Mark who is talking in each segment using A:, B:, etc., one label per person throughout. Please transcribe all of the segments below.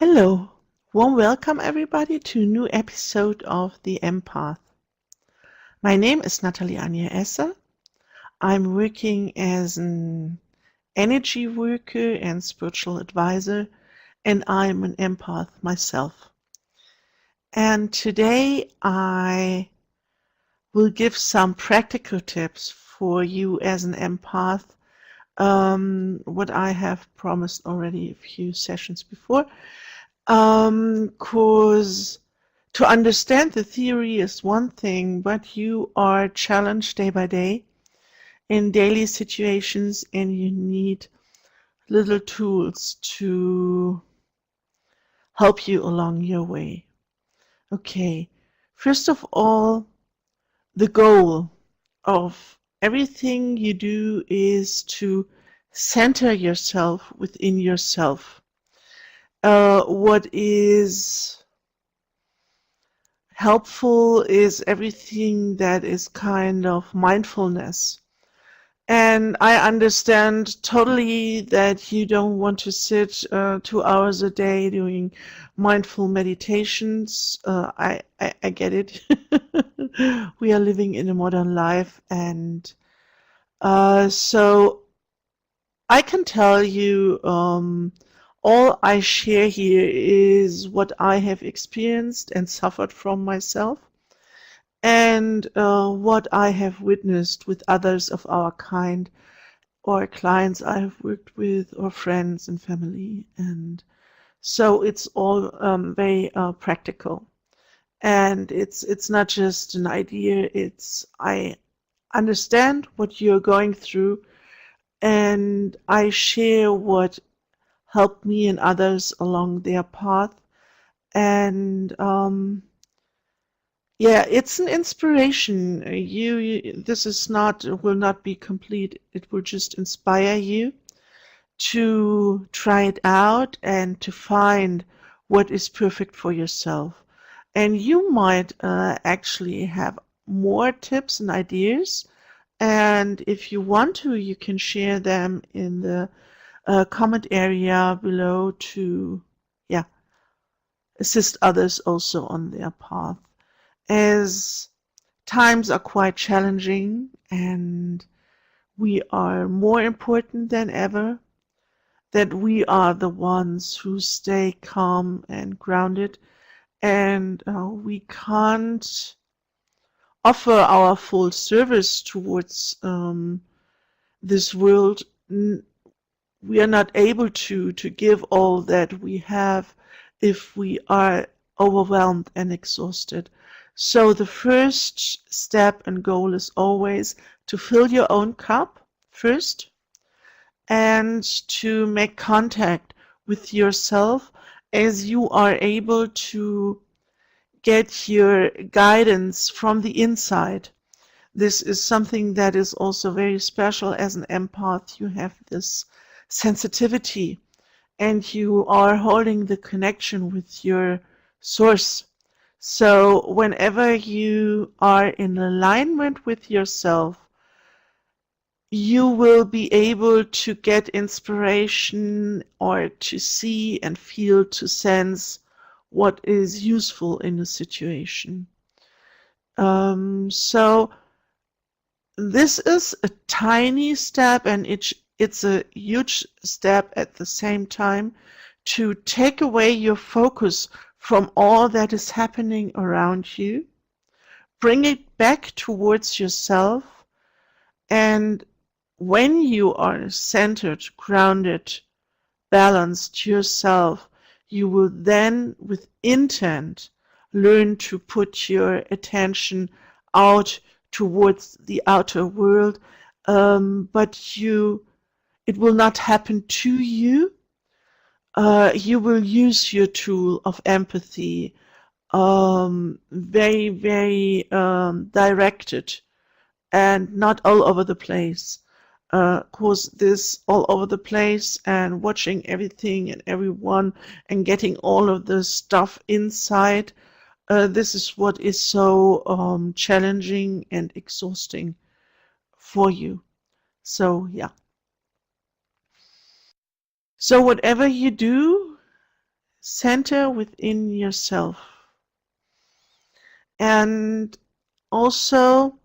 A: Hello, warm welcome everybody to a new episode of the EmPath. My name is Natalie Anja Esser. I'm working as an energy worker and spiritual advisor, and I'm an empath myself. And today I will give some practical tips for you as an empath, what I have promised already a few sessions before. Because to understand the theory is one thing, but you are challenged day by day in daily situations, and you need little tools to help you along your way. Okay, first of all, the goal of everything you do is to center yourself within yourself. What is helpful is everything that is kind of mindfulness. And I understand totally that you don't want to sit 2 hours a day doing mindful meditations. I get it. We are living in a modern life, and so I can tell you all I share here is what I have experienced and suffered from myself, and what I have witnessed with others of our kind, or clients I have worked with, or friends and family. And so it's all very practical. And it's not just an idea, it's I understand what you're going through, and I share what helped me and others along their path. And yeah, it's an inspiration. This is not will not be complete. It will just inspire you to try it out and to find what is perfect for yourself. And you might actually have more tips and ideas. And if you want to, you can share them in the comment area below to, yeah, assist others also on their path. As times are quite challenging and we are more important than ever, that we are the ones who stay calm and grounded, and we can't offer our full service towards this world. We are not able to give all that we have if we are overwhelmed and exhausted. So the first step and goal is always to fill your own cup first, and to make contact with yourself as you are able to get your guidance from the inside. This is something that is also very special. As an empath, you have this sensitivity, and you are holding the connection with your source. So whenever you are in alignment with yourself, you will be able to get inspiration, or to see and feel, to sense what is useful in a situation. So this is a tiny step, and it's a huge step at the same time, to take away your focus from all that is happening around you, bring it back towards yourself, and when you are centered, grounded, balanced yourself, you will then, with intent, learn to put your attention out towards the outer world, but it will not happen to you. You will use your tool of empathy, very, very directed, and not all over the place. Cause this all over the place and watching everything and everyone and getting all of the stuff inside, this is what is so challenging and exhausting for you. So yeah. So whatever you do, center within yourself. And also,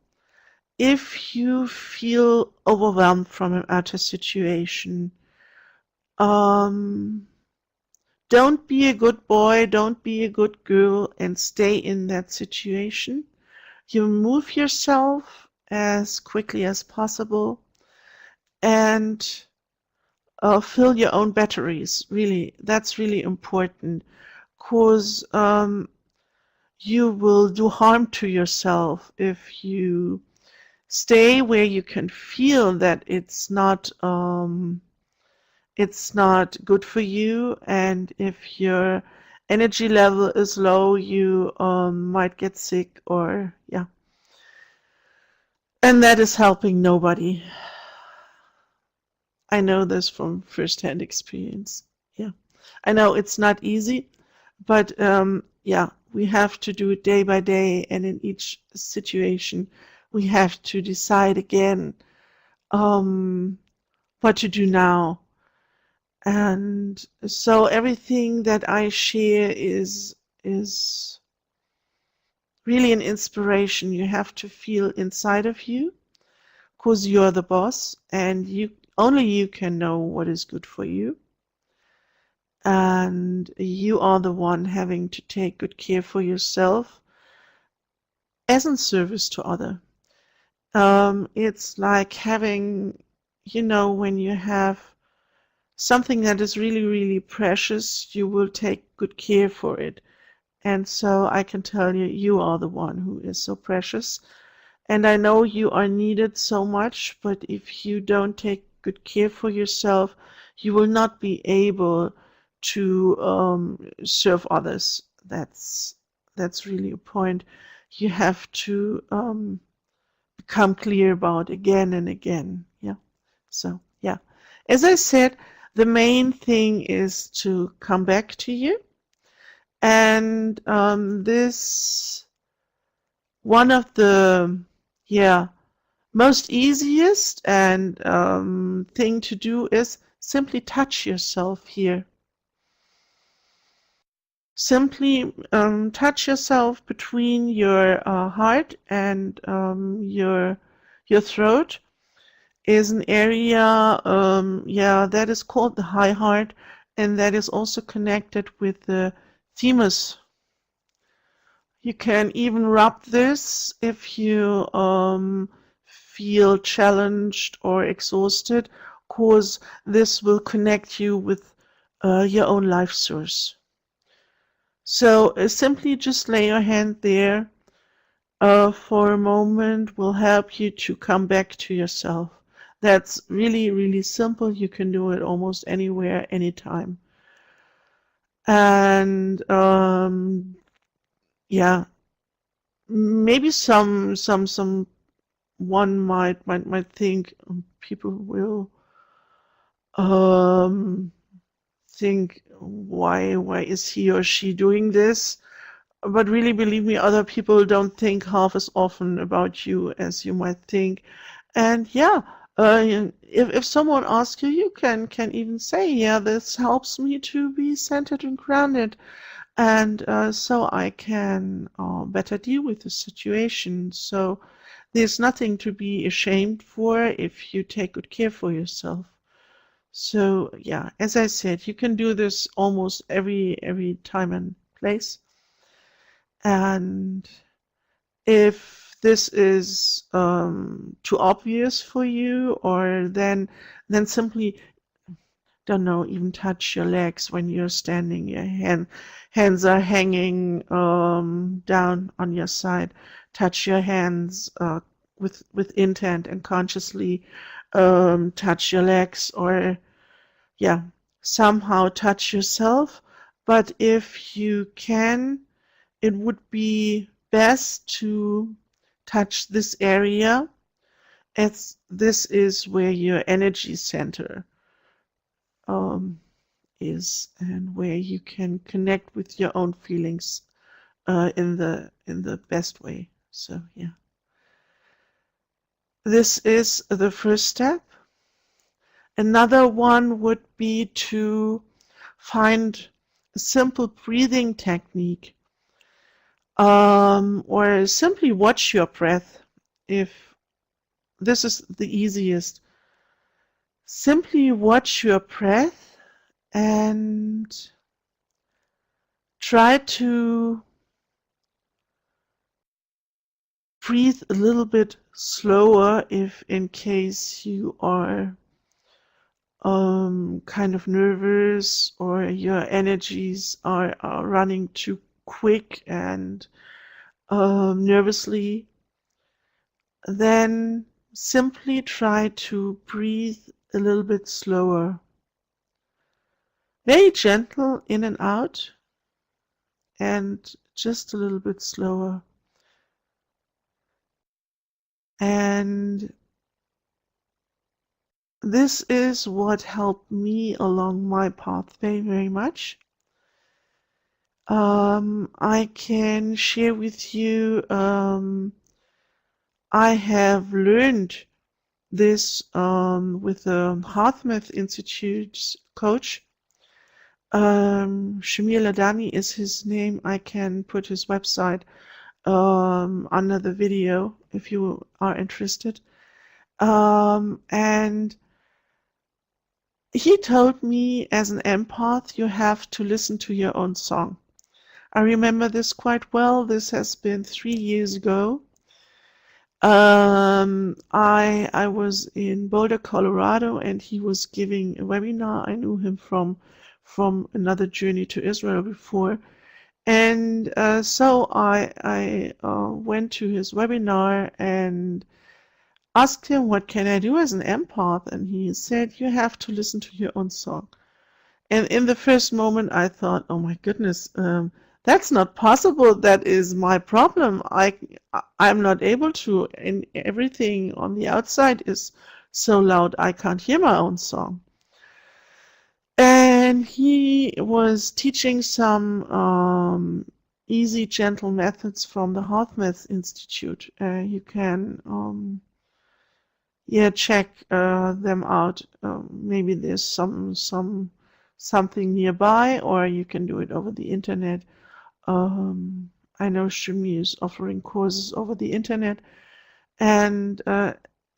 A: if you feel overwhelmed from an outer situation, don't be a good boy, don't be a good girl and stay in that situation. You move yourself as quickly as possible and fill your own batteries. Really, that's really important, because you will do harm to yourself if you stay where you can feel that it's not good for you, and if your energy level is low, you might get sick, or yeah, and that is helping nobody. I know this from first-hand experience. Yeah, I know it's not easy, but yeah, we have to do it day by day, and in each situation, we have to decide again what to do now. And so everything that I share is really an inspiration. You have to feel inside of you, because you're the boss, and only you can know what is good for you. And you are the one having to take good care for yourself as in service to other. It's like having, when you have something that is really, really precious, you will take good care for it. And so I can tell you, you are the one who is so precious. And I know you are needed so much, but if you don't take good care for yourself, you will not be able to serve others. That's really a point you have to become clear about again and again. Yeah. So yeah, as I said, the main thing is to come back to you, and this one of the most easiest and thing to do is simply touch yourself here. Simply touch yourself between your heart and your throat is an area, that is called the high heart, and that is also connected with the thymus. You can even rub this if you feel challenged or exhausted, because this will connect you with your own life source. So simply just lay your hand there for a moment will help you to come back to yourself. That's really, really simple. You can do it almost anywhere, anytime. And yeah, maybe one might think people will think why is he or she doing this? But really, believe me, other people don't think half as often about you as you might think. And yeah, if someone asks you, you can even say, yeah, this helps me to be centered and grounded, and so I can better deal with the situation. So there's nothing to be ashamed for if you take good care for yourself. So yeah, as I said, you can do this almost every time and place. And if this is too obvious for you, or then simply, don't know, even touch your legs when you're standing. Your hands are hanging down on your side. Touch your hands with intent, and consciously touch your legs, or yeah, somehow touch yourself. But if you can, it would be best to touch this area, as this is where your energy center is, and where you can connect with your own feelings in the best way. So yeah, this is the first step. Another one would be to find simple breathing technique, or simply watch your breath. If this is the easiest, simply watch your breath and try to breathe a little bit slower if in case you are kind of nervous or your energies are running too quick and nervously. Then simply try to breathe a little bit slower. Very gentle in and out, and just a little bit slower. And this is what helped me along my path very much. I can share with you, I have learned this with the HeartMath Institute's coach. Shamir Ladani is his name. I can put his website under the video if you are interested. And he told me, as an empath, you have to listen to your own song. I remember this quite well. This has been 3 years ago. I was in Boulder, Colorado, and he was giving a webinar. I knew him from another journey to Israel before, and so I went to his webinar and asked him, what can I do as an empath? And he said, you have to listen to your own song. And in the first moment I thought, oh my goodness, that's not possible. That is my problem. I'm not able to, and everything on the outside is so loud I can't hear my own song. And he was teaching some easy, gentle methods from the HeartMath Institute. You can check them out. Maybe there's something nearby, or you can do it over the internet. I know Shumi is offering courses over the internet, and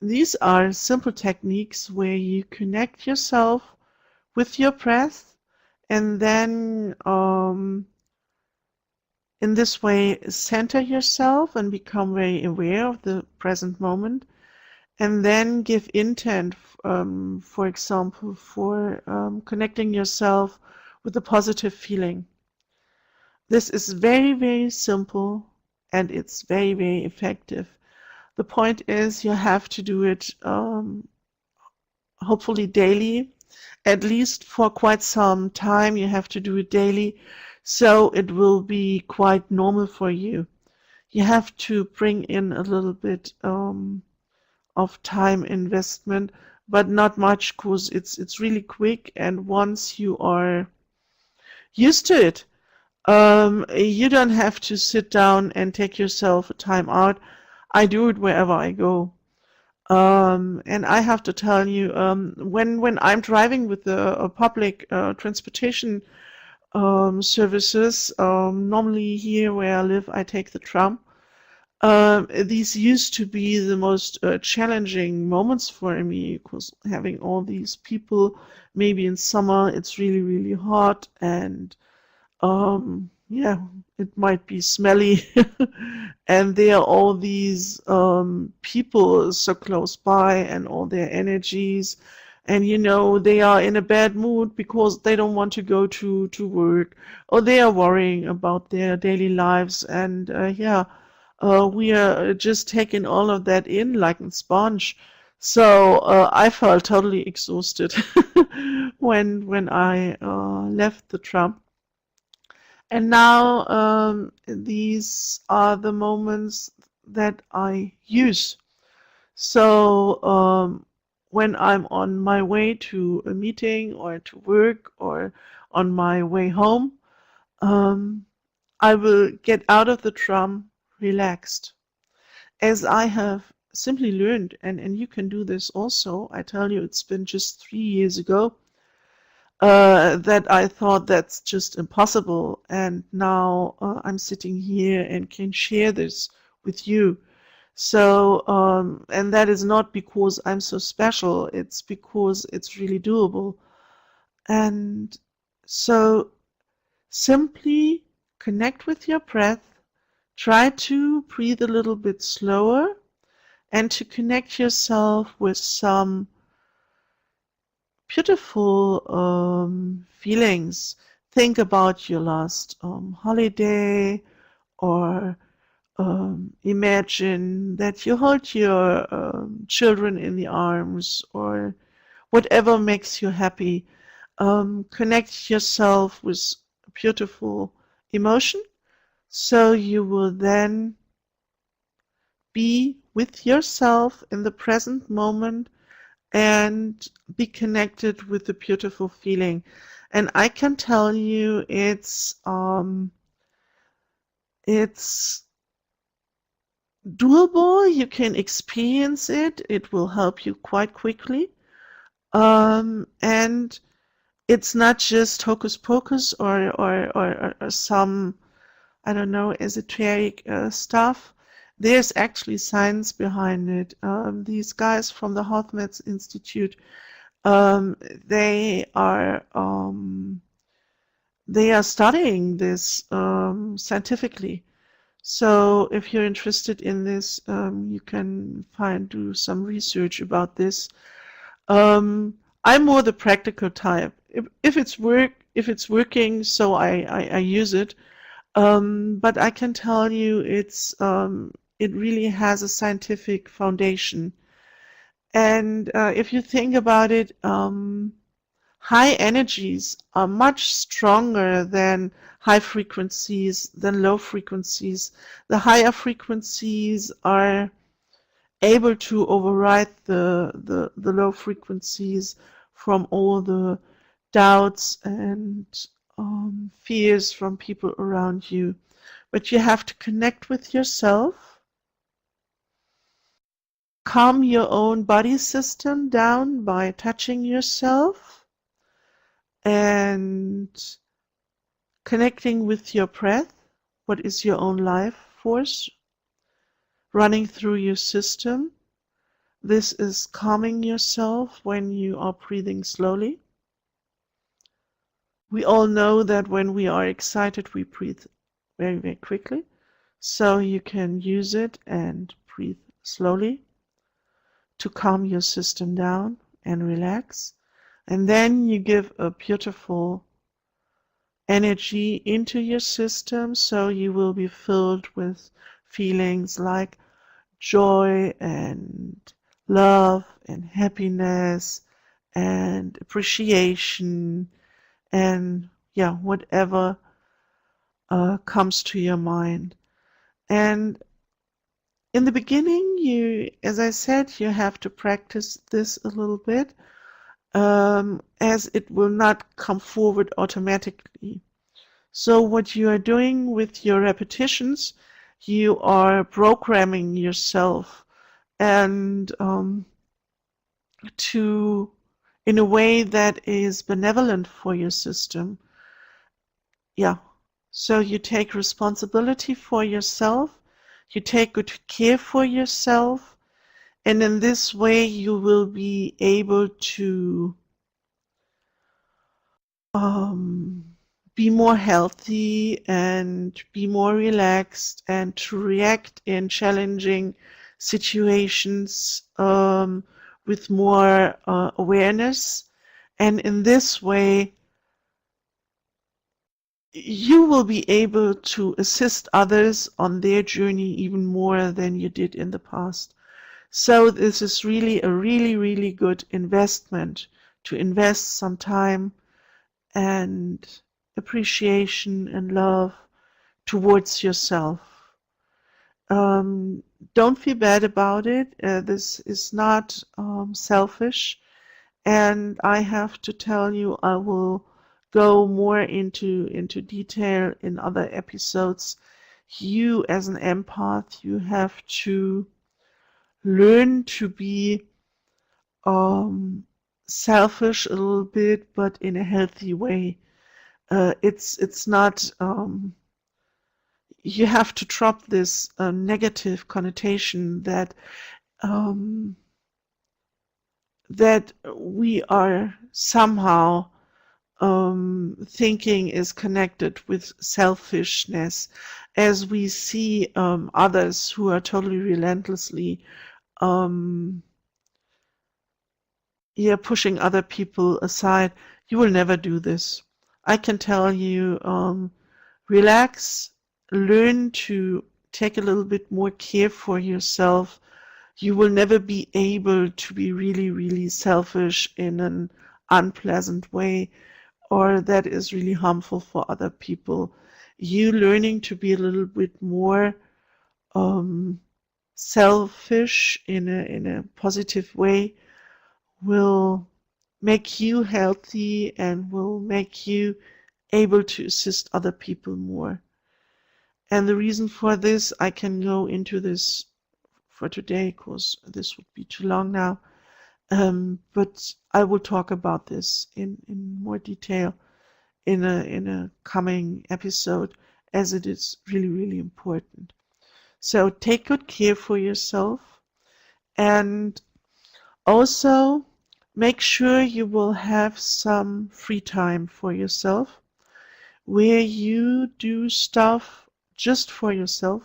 A: these are simple techniques where you connect yourself with your breath, and then in this way center yourself and become very aware of the present moment, and then give intent, for example, for connecting yourself with a positive feeling. This is very, very simple, and it's very, very effective. The point is you have to do it hopefully daily, at least for quite some time. You have to do it daily, so it will be quite normal for you. You have to bring in a little bit of time investment, but not much, because it's really quick, and once you are used to it, you don't have to sit down and take yourself a time out. I do it wherever I go. And I have to tell you, when I'm driving with the public transportation services, normally here where I live, I take the tram. These used to be the most challenging moments for me, because having all these people, maybe in summer it's really, really hot, and it might be smelly, and there are all these people so close by, and all their energies, and they are in a bad mood because they don't want to go to work, or they are worrying about their daily lives, and we are just taking all of that in like a sponge. So I felt totally exhausted when I left the tram. And now these are the moments that I use. So when I'm on my way to a meeting or to work or on my way home, I will get out of the tram relaxed. As I have simply learned, and you can do this also, I tell you, it's been just 3 years ago, that I thought that's just impossible. And now I'm sitting here and can share this with you. So, and that is not because I'm so special, it's because it's really doable. And so simply connect with your breath, try to breathe a little bit slower, and to connect yourself with some beautiful feelings. Think about your last holiday, or imagine that you hold your children in the arms, or whatever makes you happy. Connect yourself with a beautiful emotion, so you will then be with yourself in the present moment and be connected with the beautiful feeling. And I can tell you it's doable. You can experience it. It will help you quite quickly. And it's not just hocus pocus or some, I don't know, esoteric stuff. There's actually science behind it. These guys from the HeartMath Institute, um, they are um, they are studying this scientifically. So if you're interested in this, you can do some research about this. I'm more the practical type. If it's working, so I use it. But I can tell you it really has a scientific foundation. And if you think about it, high energies are much stronger than high frequencies, than low frequencies. The higher frequencies are able to override the low frequencies from all the doubts and fears from people around you. But you have to connect with yourself, calm your own body system down by touching yourself and connecting with your breath. What is your own life force running through your system? This is calming yourself when you are breathing slowly. We all know that when we are excited, we breathe very, very quickly. So you can use it and breathe slowly to calm your system down and relax. And then you give a beautiful energy into your system, so you will be filled with feelings like joy and love and happiness and appreciation and yeah, whatever comes to your mind. And in the beginning, as I said, you have to practice this a little bit, as it will not come forward automatically. So what you are doing with your repetitions, you are programming yourself and in a way that is benevolent for your system. Yeah. So you take responsibility for yourself, you take good care for yourself, and in this way you will be able to be more healthy and be more relaxed and to react in challenging situations with more awareness. And in this way, you will be able to assist others on their journey even more than you did in the past. So this is really a really, really good investment to invest some time and appreciation and love towards yourself. Don't feel bad about it. This is not selfish. And I have to tell you, I will go more into detail in other episodes. You, as an empath, you have to learn to be um, selfish a little bit, but in a healthy way. It's not. You have to drop this negative connotation um, that we are somehow thinking is connected with selfishness, as we see others who are totally relentlessly um, pushing other people aside. You will never do this. I can tell you, relax, learn to take a little bit more care for yourself. You will never be able to be really, really selfish in an unpleasant way, or that is really harmful for other people. You learning to be a little bit more um, selfish in a positive way will make you healthy and will make you able to assist other people more. And the reason for this, I can go into this for today because this would be too long now. But I will talk about this in more detail in a coming episode, as it is really, really important. So take good care for yourself, and also make sure you will have some free time for yourself where you do stuff just for yourself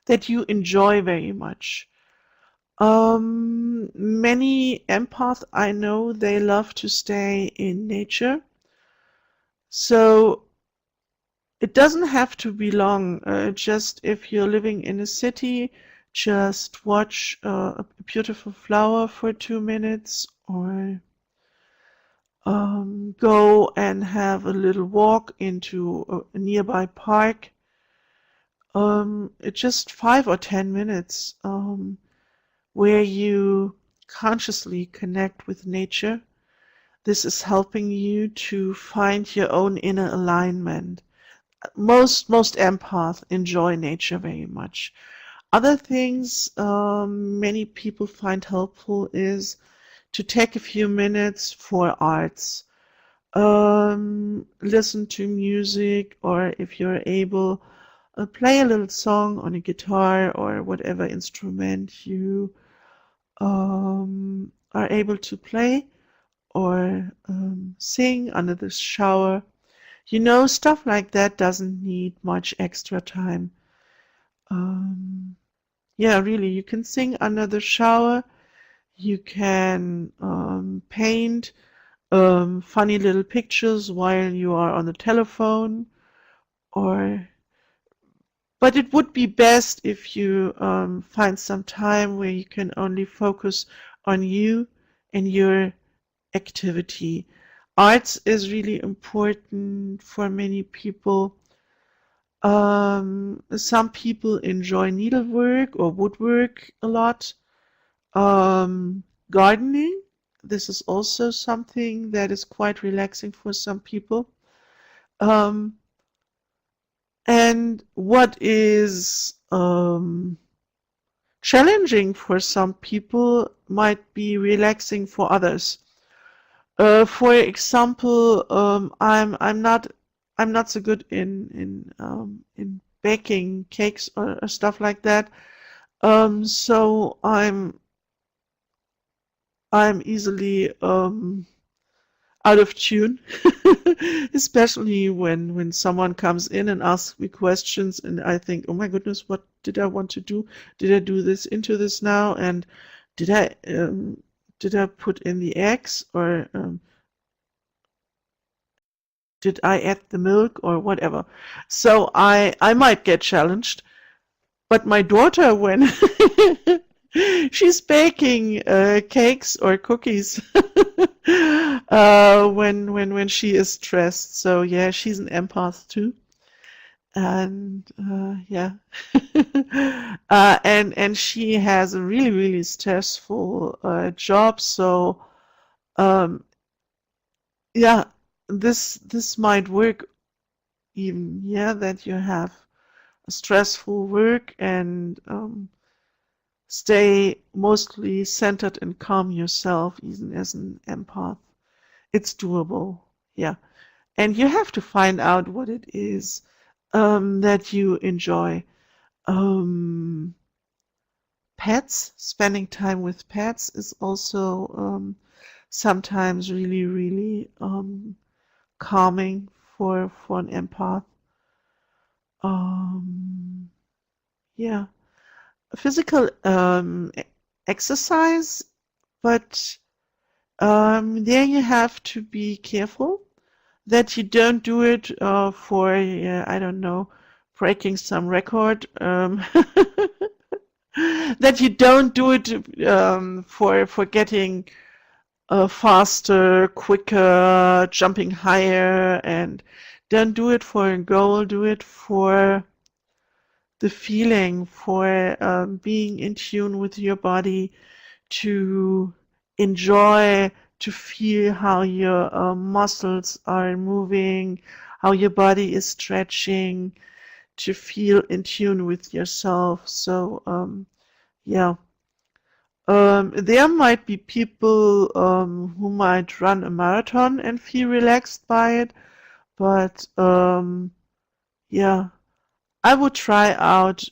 A: that you enjoy very much. Many empaths I know, they love to stay in nature. So it doesn't have to be long. Just if you're living in a city, just watch a beautiful flower for 2 minutes, or go and have a little walk into a nearby park. It's just 5 or 10 minutes where you consciously connect with nature. This is helping you to find your own inner alignment. Most empaths enjoy nature very much. Other things many people find helpful is to take a few minutes for arts. Listen to music, or if you're able, play a little song on a guitar or whatever instrument you are able to play, or sing under the shower. You know, stuff like that doesn't need much extra time. Yeah, really, you can sing under the shower. You can paint funny little pictures while you are on the telephone, or but it would be best if you find some time where you can only focus on you and your activity. Arts is really important for many people. Some people enjoy needlework or woodwork a lot. Gardening, this is also something that is quite relaxing for some people. Um, and what is challenging for some people might be relaxing for others. For example, I'm not so good in baking cakes or stuff like that. So I'm easily out of tune, especially when someone comes in and asks me questions, and I think, oh my goodness, what did I want to do? Did I do this into this now? And did I put in the eggs, or did I add the milk, or whatever? So I might get challenged. But my daughter, when she's baking cakes or cookies when she is stressed. So yeah, she's an empath too, and yeah, and she has a really really stressful job. So um, yeah, this might work even, yeah, that you have a stressful work, and stay mostly centered and calm yourself, even as an empath. It's doable, yeah. And you have to find out what it is that you enjoy. Um, Pets, spending time with pets is also sometimes really, really calming for an empath. Um, yeah, physical exercise, but there you have to be careful that you don't do it for, I don't know, breaking some record. That you don't do it for getting faster, quicker, jumping higher, and don't do it for a goal. Do it for the feeling, for being in tune with your body, to enjoy, to feel how your muscles are moving, how your body is stretching, to feel in tune with yourself. So, yeah. There might be people who might run a marathon and feel relaxed by it, but yeah, I would try out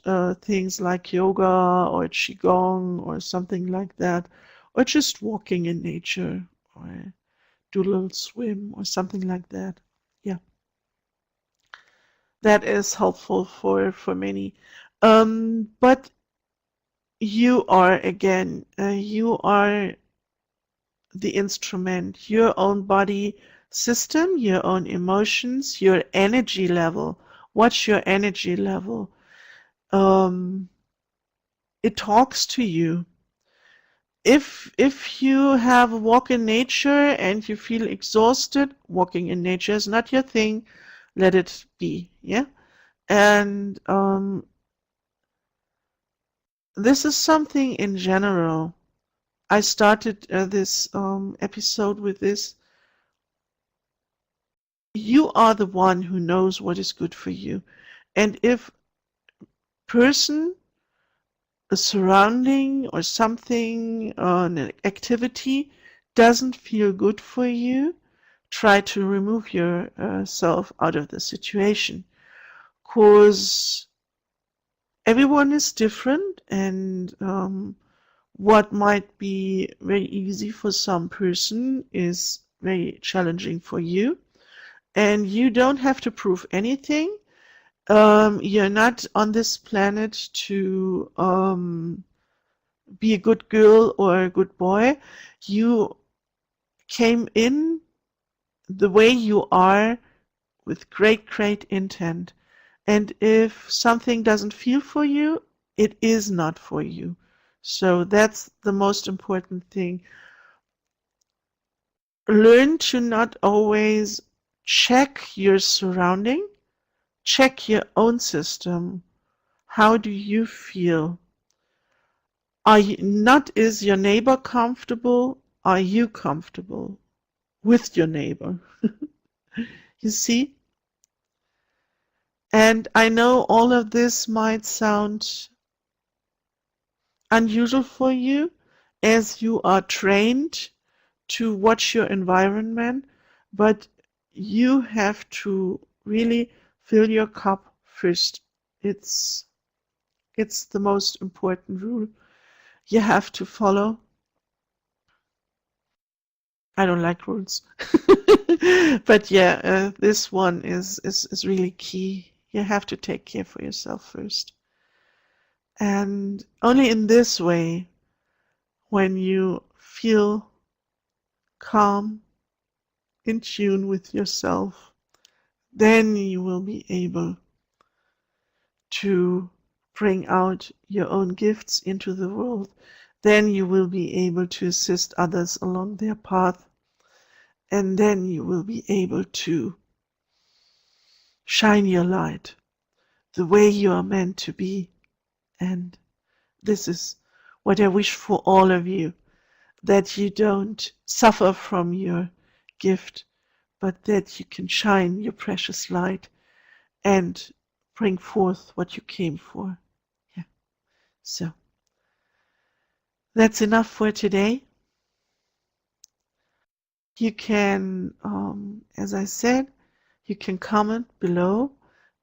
A: things like yoga or qigong or something like that, or just walking in nature or do a little swim or something like that. Yeah, that is helpful for many. But you are again, you are the instrument, your own body system, your own emotions, your energy level. What's your energy level? Um, it talks to you. If you have a walk in nature and you feel exhausted, walking in nature is not your thing, let it be, yeah? And this is something in general. I started this episode with this. You are the one who knows what is good for you. And if person, a surrounding or something, an activity doesn't feel good for you, try to remove yourself out of the situation. Because everyone is different, and what might be very easy for some person is very challenging for you. And you don't have to prove anything. You're not on this planet to be a good girl or a good boy. You came in the way you are with great, great intent. And if something doesn't feel for you, it is not for you. So that's the most important thing. Learn to not always check your surrounding, check your own system. How do you feel? Are you not is your neighbor comfortable? Are you comfortable with your neighbor? You see? And I know all of this might sound unusual for you as you are trained to watch your environment, but you have to really fill your cup first. It's it's the most important rule you have to follow. I don't like rules. But yeah, this one is really key. You have to take care for yourself first. And only in this way, when you feel calm, in tune with yourself, then you will be able to bring out your own gifts into the world. Then you will be able to assist others along their path. And then you will be able to shine your light the way you are meant to be. And this is what I wish for all of you, that you don't suffer from your gift, but that you can shine your precious light and bring forth what you came for. Yeah. So That's enough for today. You can, as I said, you can comment below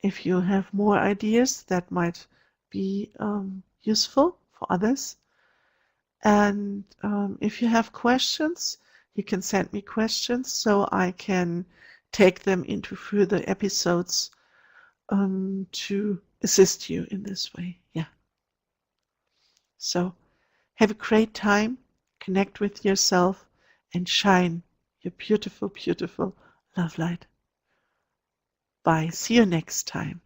A: if you have more ideas that might be useful for others. And if you have questions, you can send me questions so I can take them into further episodes to assist you in this way. Yeah. So have a great time, connect with yourself, and shine your beautiful, beautiful love light. Bye. See you next time.